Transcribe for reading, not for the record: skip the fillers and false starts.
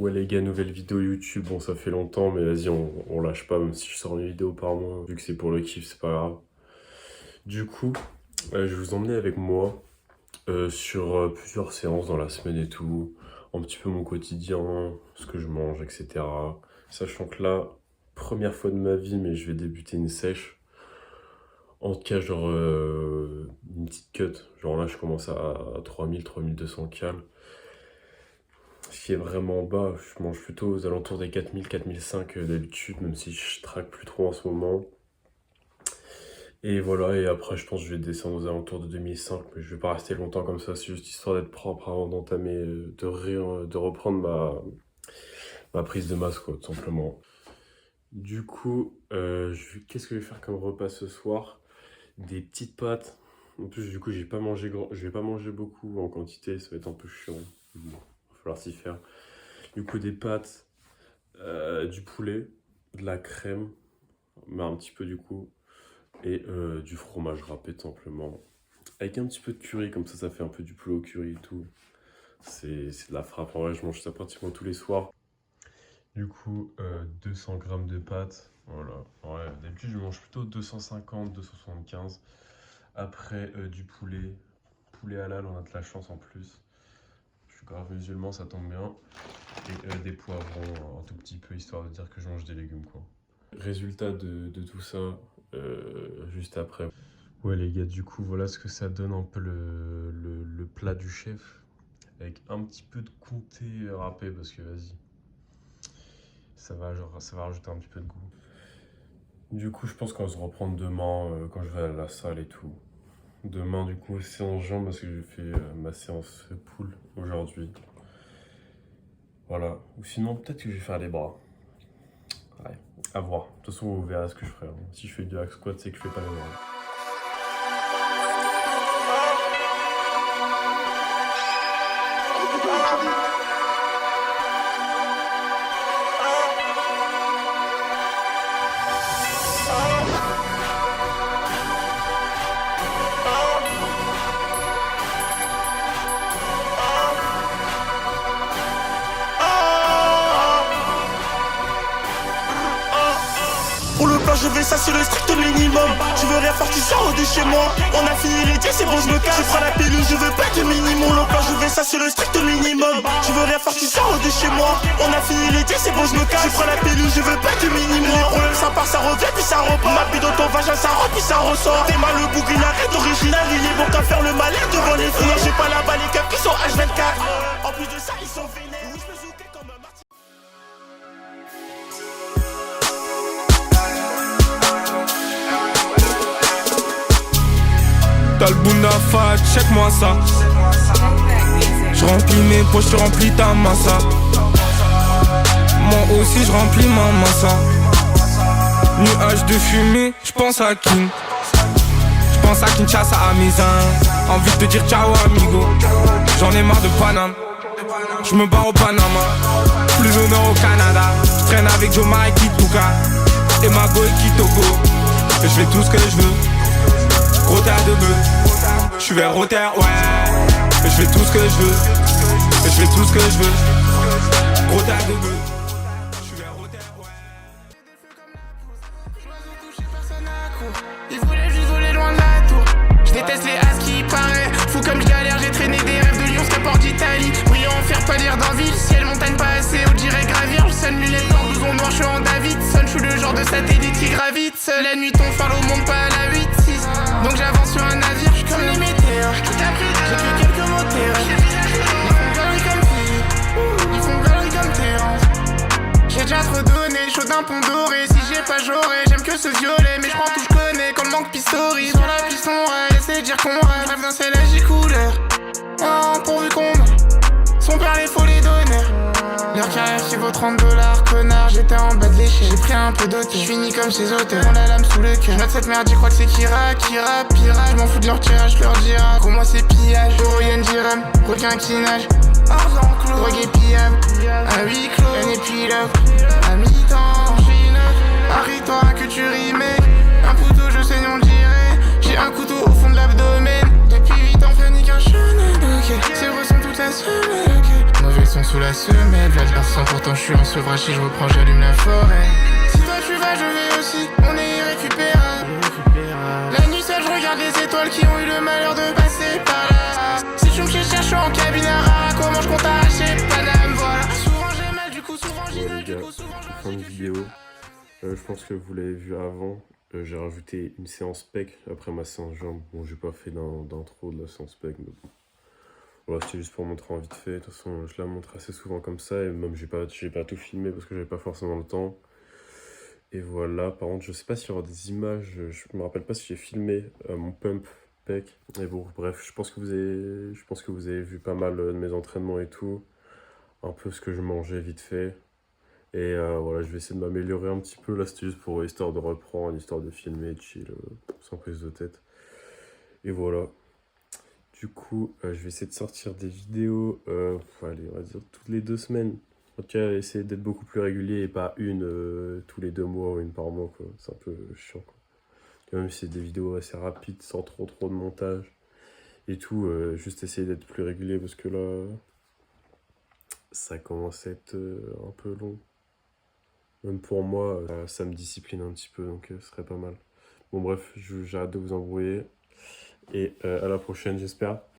Ouais les gars, nouvelle vidéo YouTube, bon ça fait longtemps mais vas-y on lâche pas, même si je sors une vidéo par mois, vu que c'est pour le kiff c'est pas grave. Du coup, je vais vous emmener avec moi sur plusieurs séances dans la semaine et tout, un petit peu mon quotidien, ce que je mange, etc. Sachant que là, première fois de ma vie, mais je vais débuter une sèche. En tout cas, genre une petite cut, genre là je commence à 3200 cales. Ce qui est vraiment bas, je mange plutôt aux alentours des 4000-4005 d'habitude, même si je traque plus trop en ce moment. Et voilà, et après je pense que je vais descendre aux alentours de 2005, mais je vais pas rester longtemps comme ça, c'est juste histoire d'être propre avant d'entamer, de reprendre ma prise de masse quoi, tout simplement. Du coup, qu'est-ce que je vais faire comme repas ce soir? Des petites pâtes. En plus, du coup, je vais pas manger beaucoup en quantité, ça va être un peu chiant. Bon, va falloir s'y faire. Du coup, des pâtes, du poulet, de la crème, mais un petit peu du coup, et du fromage râpé tout simplement. Avec un petit peu de curry, comme ça fait un peu du poulet au curry et tout. C'est de la frappe, en vrai, je mange ça pratiquement tous les soirs. Du coup, 200 grammes de pâtes, voilà. Ouais, d'habitude, je mange plutôt 250, 275. Après, du poulet halal, on a de la chance en plus. Je suis grave musulman, ça tombe bien. Et des poivrons, un tout petit peu, histoire de dire que je mange des légumes, quoi. Résultat de tout ça, juste après. Ouais les gars, du coup, voilà ce que ça donne un peu le plat du chef. Avec un petit peu de comté râpé, parce que vas-y. Ça va rajouter un petit peu de goût. Du coup, je pense qu'on va se reprendre demain, quand je vais à la salle et tout. Demain, du coup, séance jambes, parce que j'ai fait ma séance poule aujourd'hui. Voilà. Ou sinon, peut-être que je vais faire les bras. Ouais, à voir. De toute façon, vous verrez ce que je ferai. Si je fais du hack squat, c'est que je fais pas les bras. Pour le plan je vais ça c'est le strict minimum. Tu veux rien faire tu sors de chez moi. On a fini les dièses c'est bon je me casse. Je prends la pilule je veux pas de minimum. Le plan je vais ça c'est le strict minimum. Tu veux rien faire tu sors de chez moi. On a fini les dièses c'est bon je me casse. Je prends la pilule je veux pas de minimum. Les problèmes ça part ça revient puis ça repart. Ma bille dans ton vagin ça rentre puis ça ressort. T'es mal le bougrine arrête original. Il est bon qu'à faire le malin devant les filles. Non j'ai pas la balle les caps qui sont H24. En plus de ça ils sont vénères. Je peux zouker comme un martyr. T'as le bunda fat, check-moi ça. Je remplis mes poches, tu remplis ta massa. Moi aussi je remplis ma massa. Nuage de fumée, j'pense à King. J'pense à Kinshasa à Mézin. Envie de te dire ciao amigo. J'en ai marre de Paname. J'me barre au Panama. Plus au nord au Canada. J'traîne avec Joe Mike Tuka et Mago et Kitoko. Et j'fais tout ce que je veux. Roter de bœuf, j'suis vers Roter, ouais. Et j'fais tout ce que je veux. Et j'fais tout ce que je veux. Roter de bœuf, j'suis vers Roter, ouais. Ils voulaient juste voler loin de la tour. Je déteste les as qui paraît. Fou comme je galère, j'ai traîné des rêves de Lyon, Scaport d'Italie. Brillant, faire pâlir d'envie. Ciel, montagne pas assez haut, dirait gravir. Je sonne lunettes blancs, blouson noir, je suis en Davidson. Je suis le genre de satellite qui gravite. Seul la nuit, ton phare au monde pas à la 8-6. Donc j'avance sur un navire, j'suis comme les météores. J'ai que quelques mots terrain. Ils font galerie comme fille. Ils font galerie comme Terrence. J'ai déjà trop donné, chaud d'un pont doré. Si j'ai pas j'aurais, j'aime que ce violet. Mais j'prends tout j'connais, quand le manque pistori. Sur la piste on rêve, essaie de dire qu'on rêve. Rêve d'un ciel à J couleur. Oh, pourvu qu'on meurt. Son père les folies d'honneur. Leur carrière qui vaut 30$, connard. J'étais en bas de l'échelle, j'ai pris un peu d'auteur. J'finis comme ces auteurs, on a l'âme sous le cœur. Note cette merde, j'y crois que c'est Kira, pirate. J'm'en fous de leur tirage, j'leur dira. Pour moi c'est pillage, euro yen dirham, requin qui nage. Argent clos, drogue et pillable. À huis clos, un épilogue. À mi-temps, arrête-toi que tu rimais. Un couteau, je saigne, on dirait. J'ai un couteau au fond de l'abdomen. Depuis 8 ans, panique un chenin. Ok, c'est ressent toute la semaine. Ok, mauvais son sous la semelle, là le sang pour je suis en sevrage, si je reprends, j'allume la forêt. Si toi tu vas, je vais aussi, on est irrécupérable. La nuit seule, je regarde les étoiles qui ont eu le malheur de passer par là. Si tu me cherches, je suis en cabine à rara, comment je compte arracher Paname, voilà. Souvent j'ai mal, du coup souvent j'ai Bon mal, les du gars, coup souvent je fin de vidéo. Je pense que vous l'avez vu avant. J'ai rajouté une séance pec après ma séance jambes. Bon, j'ai pas fait d'intro de la séance pec, mais bon. Voilà, c'était juste pour montrer en vite fait. De toute façon, je la montre assez souvent comme ça. Et même, j'ai pas tout filmé parce que j'avais pas forcément le temps. Et voilà, par contre, je sais pas s'il y aura des images. Je me rappelle pas si j'ai filmé mon pump pec. Et bon, bref, je pense que vous avez vu pas mal de mes entraînements et tout. Un peu ce que je mangeais vite fait. Et voilà, je vais essayer de m'améliorer un petit peu. Là, c'était juste pour histoire de reprendre, histoire de filmer, chill, sans prise de tête. Et voilà. Du coup, je vais essayer de sortir des vidéos, allez, on va dire toutes les 2 semaines. En tout cas, essayer d'être beaucoup plus régulier et pas une tous les 2 mois ou une par mois, quoi. C'est un peu chiant, quoi. Et même si c'est des vidéos assez rapides, sans trop de montage et tout, juste essayer d'être plus régulier parce que là, ça commence à être un peu long. Même pour moi, ça me discipline un petit peu, donc ce serait pas mal. Bon bref, j'arrête de vous embrouiller. Et à la prochaine, j'espère.